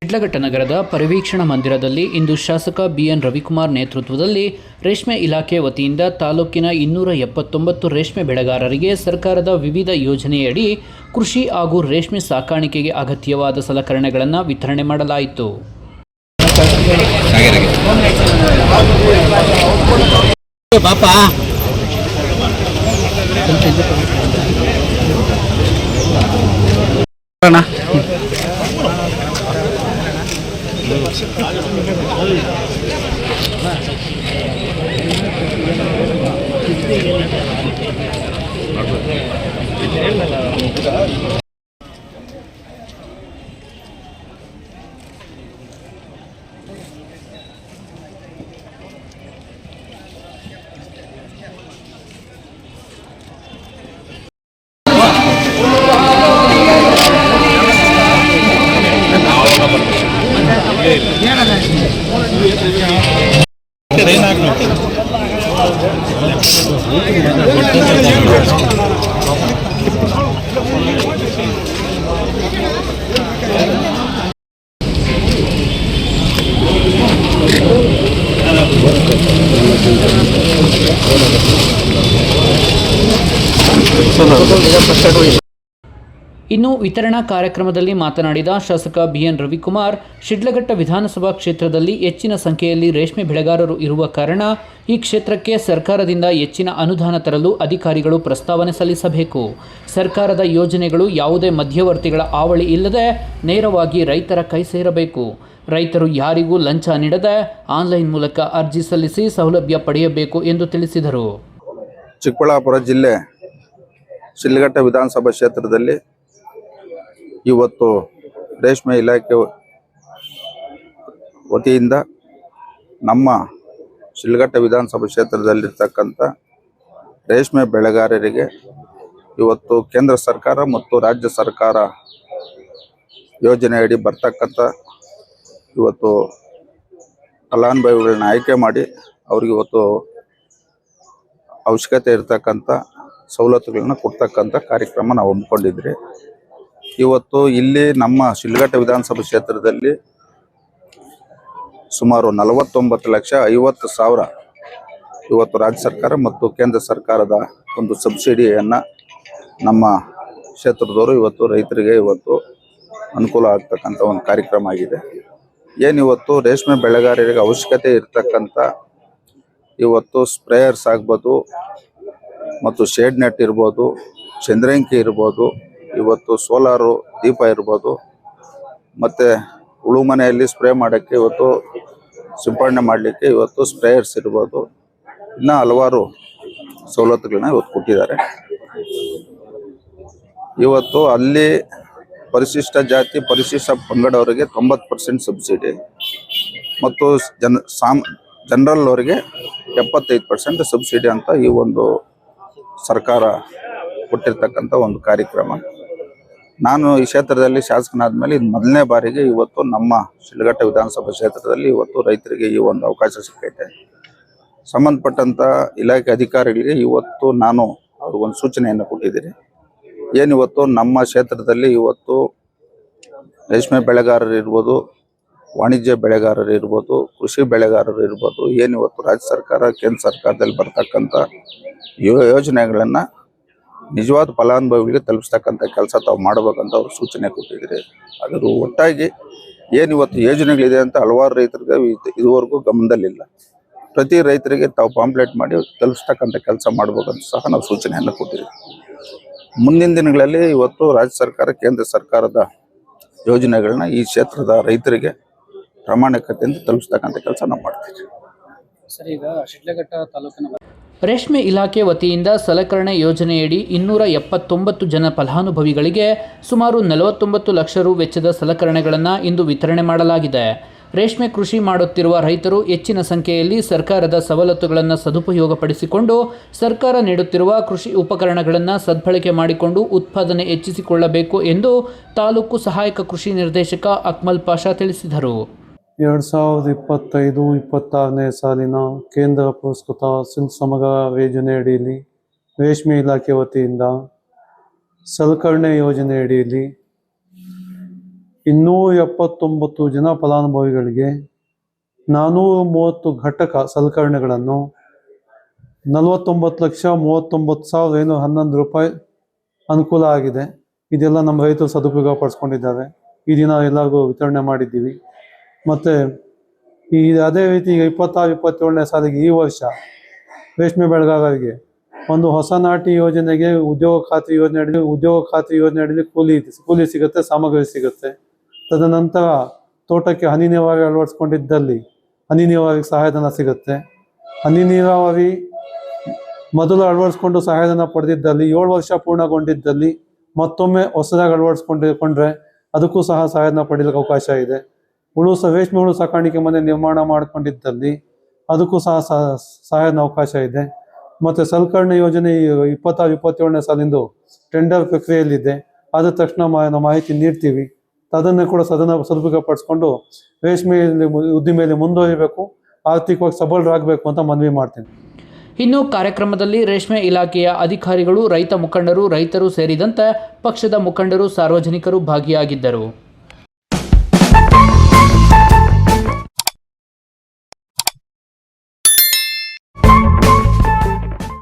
ಶಿಡ್ಲಘಟ್ಟ ನಗರದ ಪರಿವೀಕ್ಷಣಾ ಮಂದಿರದಲ್ಲಿ ಇಂದು ಶಾಸಕ ಬಿಎನ್ ರವಿಕುಮಾರ್ ನೇತೃತ್ವದಲ್ಲಿ ರೇಷ್ಮೆ ಇಲಾಖೆ ವತಿಯಿಂದ ತಾಲೂಕಿನ 279 ರೇಷ್ಮೆ ಬೆಳೆಗಾರರಿಗೆ ಸರ್ಕಾರದ ವಿವಿಧ ಯೋಜನೆಯಡಿ ಕೃಷಿ ಹಾಗೂ ರೇಷ್ಮೆ ಸಾಕಾಣಿಕೆಗೆ ಅಗತ್ಯವಾದ ಸಲಕರಣೆಗಳನ್ನು ವಿತರಣೆ ಮಾಡಲಾಯಿತು. ಇನ್ನು ವಿತರಣಾ ಕಾರ್ಯಕ್ರಮದಲ್ಲಿ ಮಾತನಾಡಿದ ಶಾಸಕ ಬಿಎನ್ ರವಿಕುಮಾರ್, ಶಿಡ್ಲಘಟ್ಟ ವಿಧಾನಸಭಾ ಕ್ಷೇತ್ರದಲ್ಲಿ ಹೆಚ್ಚಿನ ಸಂಖ್ಯೆಯಲ್ಲಿ ರೇಷ್ಮೆ ಬೆಳೆಗಾರರು ಇರುವ ಕಾರಣ ಈ ಕ್ಷೇತ್ರಕ್ಕೆ ಸರ್ಕಾರದಿಂದ ಹೆಚ್ಚಿನ ಅನುದಾನ ತರಲು ಅಧಿಕಾರಿಗಳು ಪ್ರಸ್ತಾವನೆ ಸಲ್ಲಿಸಬೇಕು. ಸರ್ಕಾರದ ಯೋಜನೆಗಳು ಯಾವುದೇ ಮಧ್ಯವರ್ತಿಗಳ ಹಾವಳಿ ಇಲ್ಲದೆ ನೇರವಾಗಿ ರೈತರ ಕೈ ಸೇರಬೇಕು. ರೈತರು ಯಾರಿಗೂ ಲಂಚ ನೀಡದೆ ಆನ್ಲೈನ್ ಮೂಲಕ ಅರ್ಜಿ ಸಲ್ಲಿಸಿ ಸೌಲಭ್ಯ ಪಡೆಯಬೇಕು ಎಂದು ತಿಳಿಸಿದರು. ಚಿಕ್ಕಬಳ್ಳಾಪುರ ಜಿಲ್ಲೆ ಶಿಡ್ಲಘಟ್ಟ ವಿಧಾನಸಭಾ ಕ್ಷೇತ್ರದಲ್ಲಿ ಇವತ್ತು ರೇಷ್ಮೆ ಇಲಾಖೆ ವತಿಯಿಂದ ನಮ್ಮ ಶಿಡ್ಲಘಟ್ಟ ವಿಧಾನಸಭಾ ಕ್ಷೇತ್ರದಲ್ಲಿರ್ತಕ್ಕಂಥ ರೇಷ್ಮೆ ಬೆಳೆಗಾರರಿಗೆ ಇವತ್ತು ಕೇಂದ್ರ ಸರ್ಕಾರ ಮತ್ತು ರಾಜ್ಯ ಸರ್ಕಾರ ಯೋಜನೆಯಡಿ ಬರ್ತಕ್ಕಂಥ ಇವತ್ತು ಫಲಾನುಭವಿಗಳನ್ನ ಆಯ್ಕೆ ಮಾಡಿ ಅವ್ರಿಗೆ ಇವತ್ತು ಅವಶ್ಯಕತೆ ಇರ್ತಕ್ಕಂಥ ಸವಲತ್ತುಗಳನ್ನ ಕೊಡ್ತಕ್ಕಂಥ ಕಾರ್ಯಕ್ರಮ ನಾವು ಹಮ್ಮಿಕೊಂಡಿದ್ರಿ. ಇವತ್ತು ಇಲ್ಲಿ ನಮ್ಮ ಶಿಡ್ಲಘಟ್ಟ ವಿಧಾನಸಭಾ ಕ್ಷೇತ್ರದಲ್ಲಿ ಸುಮಾರು 49,50,000 ಇವತ್ತು ರಾಜ್ಯ ಸರ್ಕಾರ ಮತ್ತು ಕೇಂದ್ರ ಸರ್ಕಾರದ ಒಂದು ಸಬ್ಸಿಡಿಯನ್ನು ನಮ್ಮ ಕ್ಷೇತ್ರದವರು ಇವತ್ತು ರೈತರಿಗೆ ಇವತ್ತು ಅನುಕೂಲ ಆಗ್ತಕ್ಕಂಥ ಒಂದು ಕಾರ್ಯಕ್ರಮ ಆಗಿದೆ. ಏನಿವತ್ತು ರೇಷ್ಮೆ ಬೆಳೆಗಾರರಿಗೆ ಅವಶ್ಯಕತೆ ಇರ್ತಕ್ಕಂಥ ಇವತ್ತು ಸ್ಪ್ರೇಯರ್ಸ್ ಆಗ್ಬೋದು ಮತ್ತು ಶೇಡ್ ನೆಟ್ ಇರ್ಬೋದು, ಚಂದ್ರಂಕಿ ಇರ್ಬೋದು, ಇವತ್ತು ಸೋಲಾರು ದೀಪ ಇರ್ಬೋದು, ಮತ್ತು ಉಳು ಮನೆಯಲ್ಲಿ ಸ್ಪ್ರೇ ಮಾಡೋಕ್ಕೆ ಇವತ್ತು ಸಿಂಪಡಣೆ ಮಾಡಲಿಕ್ಕೆ ಇವತ್ತು ಸ್ಪ್ರೇಯರ್ಸ್ ಇರ್ಬೋದು, ಇನ್ನೂ ಹಲವಾರು ಸವಲತ್ತುಗಳನ್ನ ಇವತ್ತು ಕೊಟ್ಟಿದ್ದಾರೆ. ಇವತ್ತು ಅಲ್ಲಿ ಪರಿಶಿಷ್ಟ ಜಾತಿ ಪರಿಶಿಷ್ಟ ಪಂಗಡವರಿಗೆ 90% ಸಬ್ಸಿಡಿ ಮತ್ತು ಜನರಲ್ ಅವರಿಗೆ 75% ಸಬ್ಸಿಡಿ ಅಂತ ಈ ಒಂದು ಸರ್ಕಾರ ಕೊಟ್ಟಿರ್ತಕ್ಕಂಥ ಒಂದು ಕಾರ್ಯಕ್ರಮ. ನಾನು ಈ ಕ್ಷೇತ್ರದಲ್ಲಿ ಶಾಸಕನಾದ್ಮೇಲೆ ಇದು ಮೊದಲನೇ ಬಾರಿಗೆ ಇವತ್ತು ನಮ್ಮ ಶಿಡ್ಲಘಟ್ಟ ವಿಧಾನಸಭಾ ಕ್ಷೇತ್ರದಲ್ಲಿ ಇವತ್ತು ರೈತರಿಗೆ ಈ ಒಂದು ಅವಕಾಶ ಸಿಕ್ಕೈತೆ. ಸಂಬಂಧಪಟ್ಟಂಥ ಇಲಾಖೆ ಅಧಿಕಾರಿಗಳಿಗೆ ಇವತ್ತು ನಾನು ಅವ್ರಿಗೊಂದು ಸೂಚನೆಯನ್ನು ಕೊಟ್ಟಿದ್ದೀನಿ. ಏನಿವತ್ತು ನಮ್ಮ ಕ್ಷೇತ್ರದಲ್ಲಿ ಇವತ್ತು ರೇಷ್ಮೆ ಬೆಳೆಗಾರರು ಇರ್ಬೋದು, ವಾಣಿಜ್ಯ ಬೆಳೆಗಾರರು ಇರ್ಬೋದು, ಕೃಷಿ ಬೆಳೆಗಾರರು ಇರ್ಬೋದು, ಏನಿವತ್ತು ರಾಜ್ಯ ಸರ್ಕಾರ ಕೇಂದ್ರ ಸರ್ಕಾರದಲ್ಲಿ ಬರ್ತಕ್ಕಂಥ ಯೋಜನೆಗಳನ್ನು ನಿಜವಾದ ಫಲಾನುಭವಿಗಳಿಗೆ ತಲುಪಿಸ್ತಕ್ಕಂಥ ಕೆಲಸ ತಾವು ಮಾಡಬೇಕಂತ ಅವರು ಸೂಚನೆ ಕೊಟ್ಟಿದ್ದೀರಿ. ಅದರ ಒಟ್ಟಾಗಿ ಏನಿವತ್ತು ಯೋಜನೆಗಳಿದೆ ಅಂತ ಹಲವಾರು ರೈತರಿಗೆ ಇದುವರೆಗೂ ಗಮನದಲ್ಲಿಲ್ಲ. ಪ್ರತಿ ರೈತರಿಗೆ ತಾವು ಪಾಂಪ್ಲೆಟ್ ಮಾಡಿ ತಲುಪಿಸ್ತಕ್ಕಂಥ ಕೆಲಸ ಮಾಡಬೇಕಂತ ಸಹ ನಾವು ಸೂಚನೆಯನ್ನು ಕೊಟ್ಟಿದ್ದೀವಿ. ಮುಂದಿನ ದಿನಗಳಲ್ಲಿ ಇವತ್ತು ರಾಜ್ಯ ಸರ್ಕಾರ ಕೇಂದ್ರ ಸರ್ಕಾರದ ಯೋಜನೆಗಳನ್ನ ಈ ಕ್ಷೇತ್ರದ ರೈತರಿಗೆ ಪ್ರಾಮಾಣಿಕತೆಯಿಂದ ತಲುಪಿಸ್ತಕ್ಕಂಥ ಕೆಲಸ ನಾವು ಮಾಡ್ತೀವಿ. ಸರ್, ಈಗ ಶಿಡ್ಲಘಟ್ಟ ತಾಲೂಕಿನ ರೇಷ್ಮೆ ಇಲಾಖೆ ವತಿಯಿಂದ ಸಲಕರಣೆ ಯೋಜನೆಯಡಿ 279 ಜನ ಫಲಾನುಭವಿಗಳಿಗೆ ಸುಮಾರು 49 ಲಕ್ಷ ರು ವೆಚ್ಚದ ಸಲಕರಣೆಗಳನ್ನು ಇಂದು ವಿತರಣೆ ಮಾಡಲಾಗಿದೆ. ರೇಷ್ಮೆ ಕೃಷಿ ಮಾಡುತ್ತಿರುವ ರೈತರು ಹೆಚ್ಚಿನ ಸಂಖ್ಯೆಯಲ್ಲಿ ಸರ್ಕಾರದ ಸವಲತ್ತುಗಳನ್ನು ಸದುಪಯೋಗಪಡಿಸಿಕೊಂಡು ಸರ್ಕಾರ ನೀಡುತ್ತಿರುವ ಕೃಷಿ ಉಪಕರಣಗಳನ್ನು ಸದ್ಬಳಕೆ ಮಾಡಿಕೊಂಡು ಉತ್ಪಾದನೆ ಹೆಚ್ಚಿಸಿಕೊಳ್ಳಬೇಕು ಎಂದು ತಾಲೂಕು ಸಹಾಯಕ ಕೃಷಿ ನಿರ್ದೇಶಕ ಅಕ್ಮಲ್ ಪಾಷಾ ತಿಳಿಸಿದರು. 2025-26ನೇ ಸಾಲಿನ ಕೇಂದ್ರ ಪುರಸ್ಕೃತ ಸಿಂಧ್ ಸಮಗ್ರ ಯೋಜನೆಯಡಿಯಲ್ಲಿ ರೇಷ್ಮೆ ಇಲಾಖೆ ವತಿಯಿಂದ ಸಲಕರಣೆ ಯೋಜನೆಯಡಿಯಲ್ಲಿ 279 ಜನ ಫಲಾನುಭವಿಗಳಿಗೆ 430 ಘಟಕ ಸಲಕರಣೆಗಳನ್ನು 49,39,11 ರೂಪಾಯಿ ಅನುಕೂಲ ಆಗಿದೆ. ಇದೆಲ್ಲ ನಮ್ಮ ರೈತರು ಸದುಪಯೋಗ ಪಡಿಸ್ಕೊಂಡಿದ್ದಾರೆ. ಈ ದಿನ ಎಲ್ಲರಿಗೂ ವಿತರಣೆ ಮಾಡಿದ್ದೀವಿ. ಮತ್ತು ಅದೇ ರೀತಿ ಈಗ 26-27ನೇ ಸಾಲಿಗೆ ಈ ವರ್ಷ ರೇಷ್ಮೆ ಬೆಳೆಗಾರರಿಗೆ ಒಂದು ಹೊಸ ನಾಟಿ ಯೋಜನೆಗೆ ಉದ್ಯೋಗ ಖಾತ್ರಿ ಯೋಜನೆ ಅಡಿಯಲ್ಲಿ ಕೂಲಿ ಸಿಗುತ್ತೆ, ಸಾಮಗ್ರಿ ಸಿಗುತ್ತೆ. ತದನಂತರ ತೋಟಕ್ಕೆ ಹನಿ ನೀರಾವರಿ ಅಳವಡಿಸ್ಕೊಂಡಿದ್ದಲ್ಲಿ ಹನಿ ನೀರಾವರಿಗೆ ಸಹಾಯಧನ ಸಿಗುತ್ತೆ. ಹನಿ ನೀರಾವರಿ ಮೊದಲು ಅಳವಡಿಸ್ಕೊಂಡು ಸಹಾಯಧನ ಪಡೆದಿದ್ದಲ್ಲಿ 7 ವರ್ಷ ಪೂರ್ಣಗೊಂಡಿದ್ದಲ್ಲಿ ಮತ್ತೊಮ್ಮೆ ಹೊಸದಾಗಿ ಅಳವಡಿಸ್ಕೊಂಡ್ರೆ ಅದಕ್ಕೂ ಸಹ ಸಹಾಯಧನ ಪಡೆಯಲಿಕ್ಕೆ ಅವಕಾಶ ಇದೆ. ರೇಷ್ಮೆ ಹುಳು ಸಾಕಾಣಿಕೆ ಮನೆ ನಿರ್ಮಾಣ ಮಾಡಿಕೊಂಡಿದ್ದಲ್ಲಿ ಅದಕ್ಕೂ ಸಹ ಸಹಾಯಧನ ಅವಕಾಶ ಇದೆ. ಮತ್ತು ಸಲಕರಣೆ ಯೋಜನೆ 26-27ನೇ ಸಾಲಿಂದು ಟೆಂಡರ್ ಪ್ರಕ್ರಿಯೆಯಲ್ಲಿದೆ. ಆದ ತಕ್ಷಣ ಮಾಹಿತಿ ನೀಡ್ತೀವಿ. ಅದನ್ನು ಕೂಡ ಸದುಪಯೋಗ ಪಡಿಸ್ಕೊಂಡು ರೇಷ್ಮೆಯಲ್ಲಿ ಉದ್ದಿಮೆಯಲ್ಲಿ ಮುಂದುವರಿಬೇಕು, ಆರ್ಥಿಕವಾಗಿ ಸಬಲರಾಗಬೇಕು ಅಂತ ಮನವಿ ಮಾಡ್ತೀನಿ. ಇನ್ನು ಕಾರ್ಯಕ್ರಮದಲ್ಲಿ ರೇಷ್ಮೆ ಇಲಾಖೆಯ ಅಧಿಕಾರಿಗಳು, ರೈತ ಮುಖಂಡರು, ರೈತರು ಸೇರಿದಂತೆ ಪಕ್ಷದ ಮುಖಂಡರು, ಸಾರ್ವಜನಿಕರು ಭಾಗಿಯಾಗಿದ್ದರು.